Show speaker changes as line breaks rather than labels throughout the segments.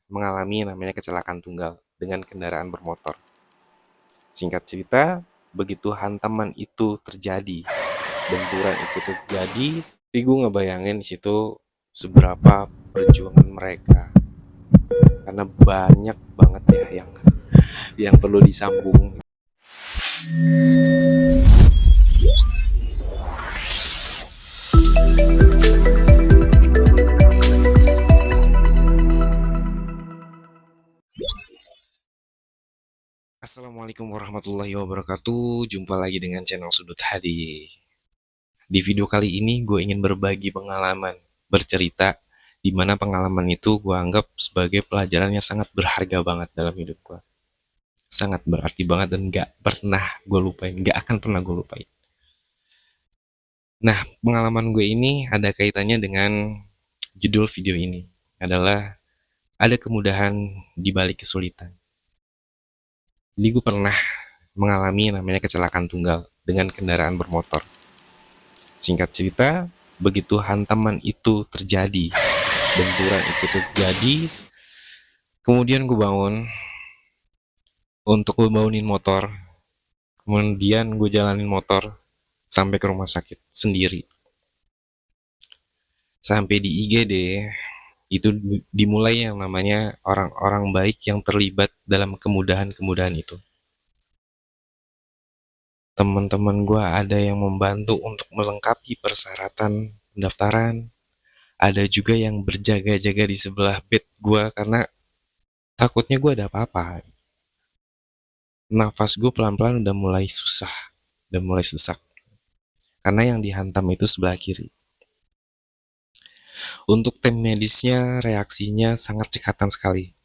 mengalami namanya kecelakaan tunggal dengan kendaraan bermotor. Singkat cerita, begitu hantaman itu terjadi, benturan itu terjadi, tapi gue ngebayangin di situ seberapa perjuangan mereka, karena banyak banget ya yang perlu disambung. Assalamualaikum warahmatullahi wabarakatuh. Jumpa lagi dengan channel Sudut Hadi. Di video kali ini gue ingin berbagi pengalaman, bercerita di mana pengalaman itu gue anggap sebagai pelajaran yang sangat berharga banget dalam hidup gue. Sangat berarti banget dan gak pernah gue lupain, gak akan pernah gue lupain. Nah, pengalaman gue ini ada kaitannya dengan judul video ini adalah ada kemudahan di balik kesulitan. Jadi gue pernah mengalami namanya kecelakaan tunggal dengan kendaraan bermotor. Singkat cerita, begitu hantaman itu terjadi, benturan itu terjadi, kemudian gue bangun untuk gue bangunin motor, kemudian gue jalanin motor sampai ke rumah sakit sendiri. Sampai di IGD, itu dimulai yang namanya orang-orang baik yang terlibat dalam kemudahan-kemudahan itu. Teman-teman gue ada yang membantu untuk melengkapi persyaratan pendaftaran, ada juga yang berjaga-jaga di sebelah bed gue karena takutnya gue ada apa-apa. Nafas gue pelan-pelan udah mulai susah, udah mulai sesak, karena yang dihantam itu sebelah kiri. Untuk tim medisnya reaksinya sangat cekatan sekali.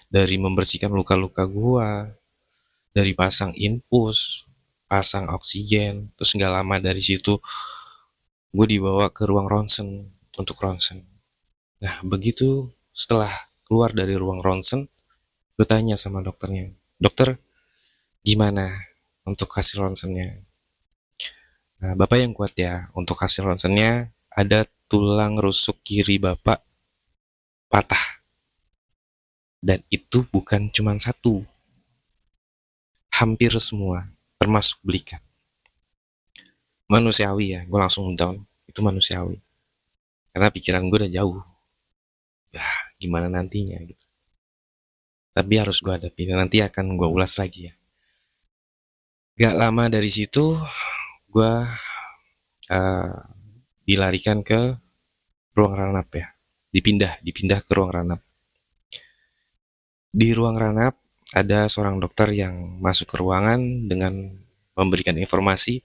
Dari membersihkan luka-luka gue, dari pasang infus, pasang oksigen, terus nggak lama dari situ gue dibawa ke ruang ronsen untuk ronsen. Nah begitu setelah keluar dari ruang ronsen, gue tanya sama dokternya, dokter gimana untuk hasil ronsennya? Nah, bapak yang kuat ya, untuk hasil ronsennya ada tulang rusuk kiri bapak patah. Dan itu bukan cuma satu, hampir semua, termasuk belikat. Manusiawi ya, gue langsung down, itu manusiawi. Karena pikiran gue udah jauh, ya gimana nantinya gitu. Tapi harus gue hadapi, dan nanti akan gue ulas lagi ya. Gak lama dari situ, gue uh, dilarikan ke ruang ranap ya, dipindah ke ruang ranap. Di ruang ranap ada seorang dokter yang masuk ke ruangan dengan memberikan informasi,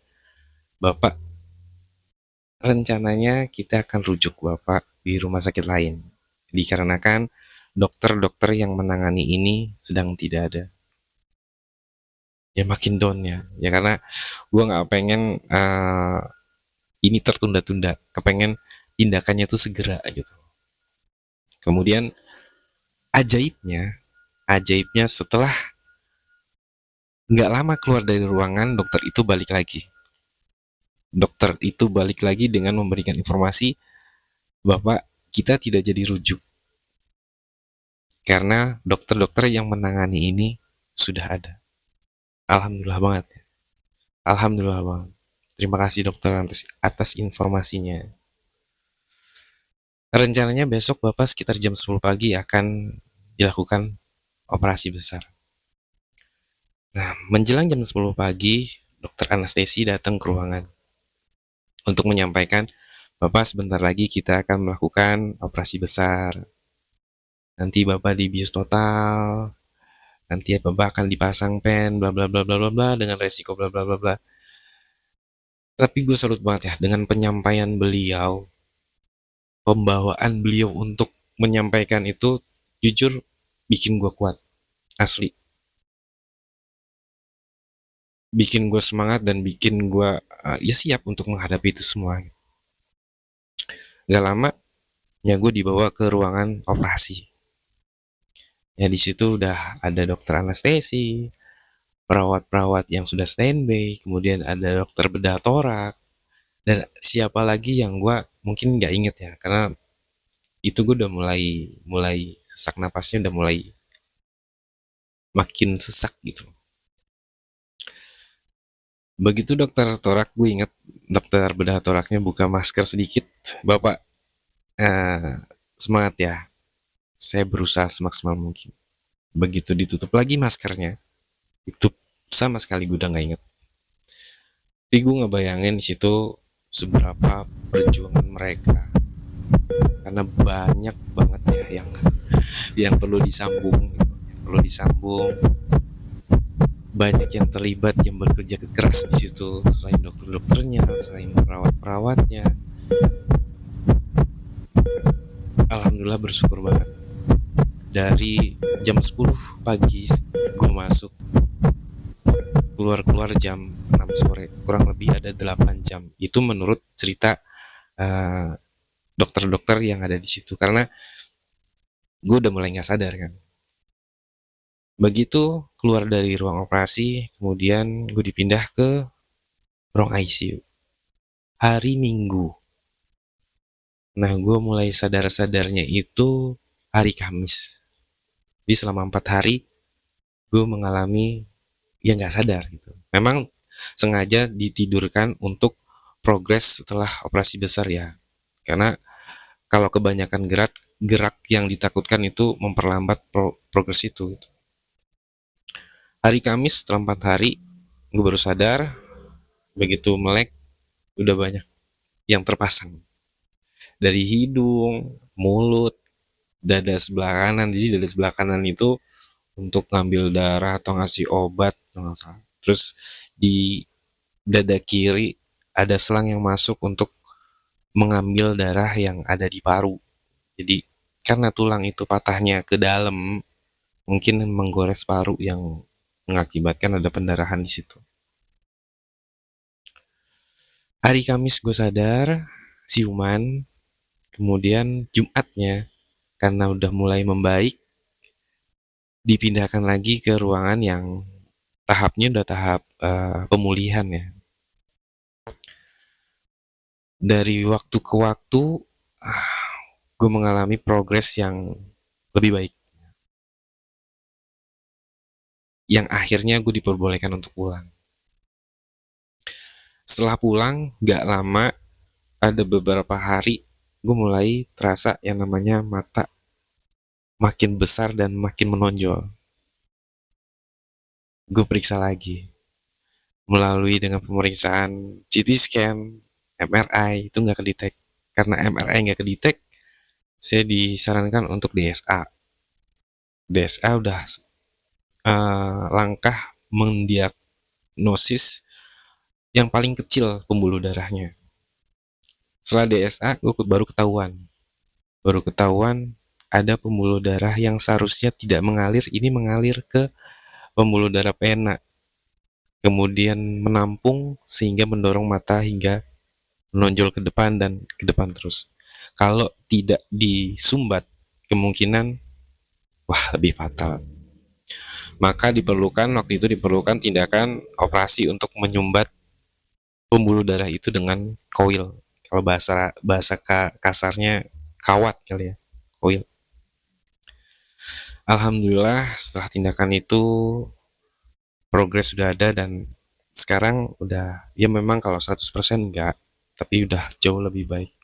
Bapak, rencananya kita akan rujuk Bapak di rumah sakit lain. Dikarenakan dokter-dokter yang menangani ini sedang tidak ada. Ya makin down ya karena gue nggak pengen ini tertunda-tunda, kepengen tindakannya tuh segera gitu. Kemudian ajaibnya setelah nggak lama keluar dari ruangan, dokter itu balik lagi dengan memberikan informasi, Bapak, kita tidak jadi rujuk karena dokter-dokter yang menangani ini sudah ada. Alhamdulillah banget ya. Alhamdulillah banget. Terima kasih dokter atas informasinya. Rencananya besok Bapak sekitar jam 10 pagi akan dilakukan operasi besar. Nah, menjelang jam 10 pagi, dokter anestesi datang ke ruangan untuk menyampaikan, Bapak sebentar lagi kita akan melakukan operasi besar. Nanti Bapak dibius total, nanti Bapak akan dipasang pen, bla bla bla bla bla bla dengan resiko bla bla bla bla. Tapi gue salut banget ya dengan penyampaian beliau, pembawaan beliau untuk menyampaikan itu jujur bikin gue kuat, asli. Bikin gue semangat dan bikin gue ya siap untuk menghadapi itu semua. Gak lama ya gue dibawa ke ruangan operasi. Ya di situ udah ada dokter anestesi, perawat-perawat yang sudah standby, kemudian ada dokter bedah torak, dan siapa lagi yang gue mungkin nggak inget ya, karena itu gue udah mulai mulai sesak napasnya udah mulai makin sesak gitu. Begitu dokter torak, gue inget dokter bedah toraknya buka masker sedikit. Bapak, semangat ya. Saya berusaha semaksimal mungkin. Begitu ditutup lagi maskernya, itu sama sekali gue udah nggak inget. Tapi gue ngebayangin di situ seberapa perjuangan mereka, karena banyak banget ya yang perlu disambung, banyak yang terlibat yang bekerja keras di situ, selain dokter-dokternya, selain perawat-perawatnya. Alhamdulillah bersyukur banget. Dari jam 10 pagi gue masuk, keluar jam 6 sore, kurang lebih ada 8 jam. Itu menurut cerita uh, dokter-dokter yang ada di situ, karena gue udah mulai nggak sadar kan. Begitu keluar dari ruang operasi, kemudian gue dipindah ke ruang ICU. Hari Minggu. Nah, gue mulai sadar-sadarnya itu hari Kamis. Jadi selama 4 hari, gue mengalami ya nggak sadar gitu. Memang sengaja ditidurkan untuk progres setelah operasi besar ya. Karena kalau kebanyakan gerak yang ditakutkan itu memperlambat progres itu. Hari Kamis setelah 4 hari, gue baru sadar. Begitu melek, udah banyak yang terpasang. Dari hidung, mulut, dada sebelah kanan. Jadi dada sebelah kanan itu untuk ngambil darah atau ngasih obat. Terus di dada kiri ada selang yang masuk untuk mengambil darah yang ada di paru. Jadi karena tulang itu patahnya ke dalam, mungkin menggores paru yang mengakibatkan ada pendarahan di situ. Hari Kamis gue sadar, siuman, kemudian Jumatnya karena udah mulai membaik, dipindahkan lagi ke ruangan yang tahapnya udah tahap pemulihan ya. Dari waktu ke waktu, gue mengalami progres yang lebih baik. Yang akhirnya gue diperbolehkan untuk pulang. Setelah pulang, gak lama, ada beberapa hari, gue mulai terasa yang namanya mata makin besar dan makin menonjol. Gue periksa lagi. Melalui dengan pemeriksaan CT scan, MRI, itu gak kedetek. Karena MRI gak kedetek, saya disarankan untuk DSA. DSA udah langkah mendiagnosis yang paling kecil pembuluh darahnya. Setelah DSA, gue baru ketahuan ada pembuluh darah yang seharusnya tidak mengalir, ini mengalir ke pembuluh darah pena, kemudian menampung sehingga mendorong mata hingga menonjol ke depan dan ke depan terus. Kalau tidak disumbat, kemungkinan lebih fatal. Maka waktu itu diperlukan tindakan operasi untuk menyumbat pembuluh darah itu dengan coil. Kalau bahasa kasarnya kawat kali ya, coil. Alhamdulillah setelah tindakan itu progres sudah ada dan sekarang udah ya memang kalau 100% enggak, tapi udah jauh lebih baik.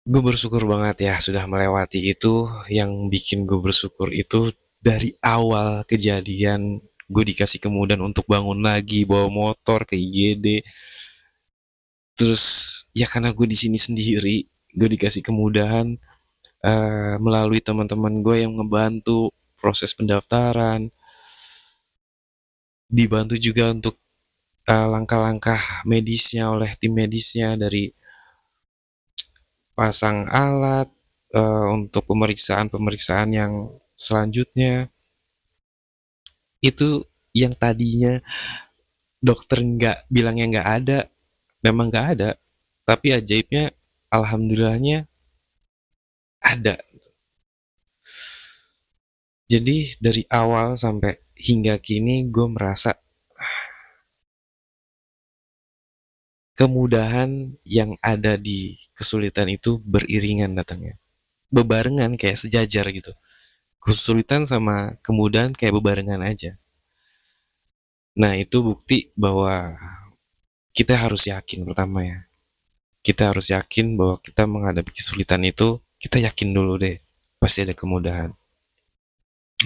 Gue bersyukur banget ya sudah melewati itu. Yang bikin gue bersyukur itu dari awal kejadian gue dikasih kemudahan untuk bangun lagi, bawa motor ke IGD. Terus ya karena gue di sini sendiri, gue dikasih kemudahan melalui teman-teman gue yang ngebantu proses pendaftaran, dibantu juga untuk langkah-langkah medisnya oleh tim medisnya, dari pasang alat untuk pemeriksaan yang selanjutnya. Itu yang tadinya dokter bilangnya nggak ada, memang nggak ada, tapi ajaibnya alhamdulillahnya ada. Jadi dari awal sampai hingga kini gue merasa kemudahan yang ada di kesulitan itu beriringan datangnya. Bebarengan kayak sejajar gitu. Kesulitan sama kemudahan kayak bebarengan aja. Nah, itu bukti bahwa kita harus yakin pertama ya. Kita harus yakin bahwa kita menghadapi kesulitan itu, kita yakin dulu deh, pasti ada kemudahan.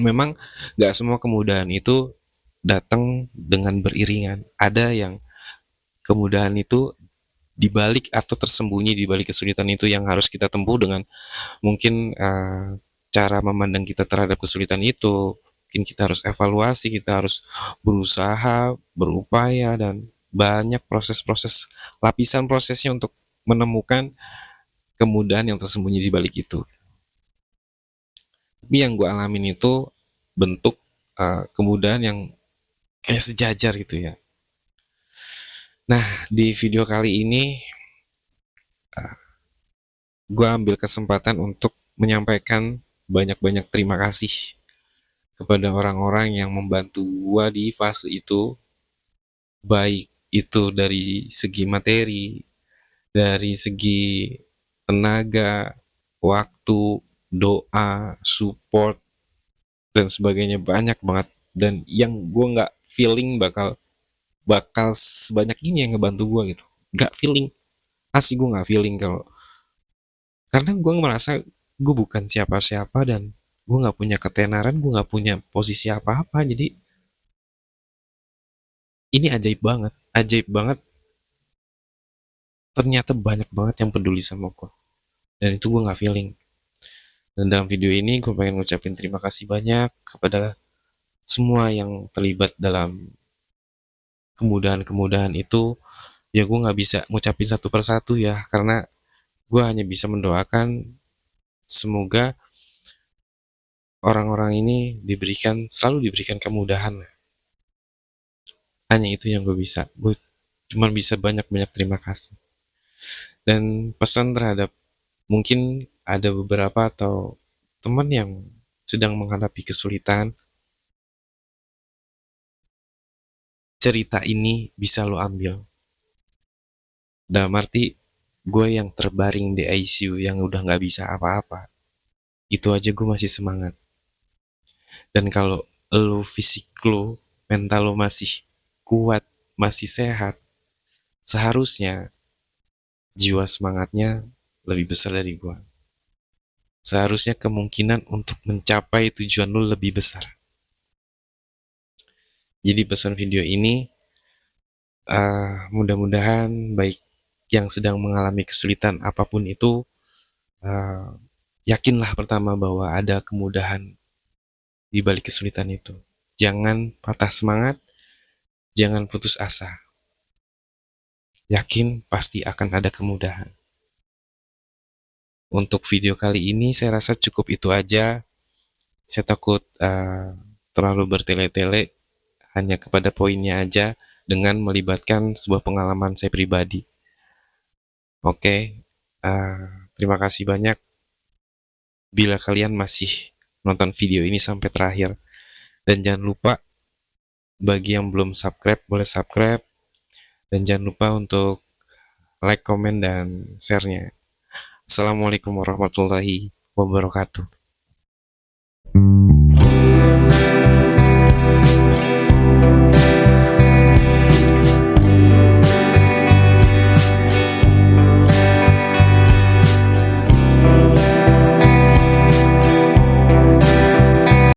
Memang gak semua kemudahan itu datang dengan beriringan. Ada yang kemudahan itu dibalik atau tersembunyi di balik kesulitan itu yang harus kita tempuh dengan mungkin cara memandang kita terhadap kesulitan itu. Mungkin kita harus evaluasi, kita harus berusaha, berupaya, dan banyak proses-proses, lapisan prosesnya untuk menemukan kemudahan yang tersembunyi di balik itu. Tapi yang gue alamin itu bentuk kemudahan yang kayak sejajar gitu ya. Nah, di video kali ini gue ambil kesempatan untuk menyampaikan banyak-banyak terima kasih kepada orang-orang yang membantu gue di fase itu, baik itu dari segi materi, dari segi tenaga, waktu, doa, support, dan sebagainya, banyak banget. Dan yang gue nggak feeling bakal bakal sebanyak ini yang ngebantu gue gitu, nggak feeling, asli gue nggak feeling kalau, karena gue merasa gue bukan siapa-siapa dan gue nggak punya ketenaran, gue nggak punya posisi apa-apa. Jadi ini ajaib banget, ternyata banyak banget yang peduli sama gue, dan itu gue nggak feeling. Dan dalam video ini gue pengen ngucapin terima kasih banyak kepada semua yang terlibat dalam kemudahan-kemudahan itu. Ya gue nggak bisa ngucapin satu persatu ya, karena gue hanya bisa mendoakan semoga orang-orang ini selalu diberikan kemudahan. Hanya itu yang gue bisa. Gue cuma bisa banyak-banyak terima kasih. Dan pesan terhadap mungkin ada beberapa atau teman yang sedang menghadapi kesulitan, cerita ini bisa lo ambil. Dalam arti, gue yang terbaring di ICU yang udah gak bisa apa-apa, itu aja gue masih semangat. Dan kalau lo fisik lo, mental lo masih kuat, masih sehat, seharusnya jiwa semangatnya lebih besar dari gue. Seharusnya kemungkinan untuk mencapai tujuan lo lebih besar. Jadi pesan video ini, mudah-mudahan baik yang sedang mengalami kesulitan apapun itu, yakinlah pertama bahwa ada kemudahan di balik kesulitan itu. Jangan patah semangat, jangan putus asa. Yakin pasti akan ada kemudahan. Untuk video kali ini saya rasa cukup itu aja. Saya takut terlalu bertele-tele, hanya kepada poinnya aja dengan melibatkan sebuah pengalaman saya pribadi. Oke, terima kasih banyak bila kalian masih nonton video ini sampai terakhir. Dan jangan lupa, bagi yang belum subscribe, boleh subscribe. Dan jangan lupa untuk like, komen, dan share-nya. Assalamualaikum warahmatullahi wabarakatuh.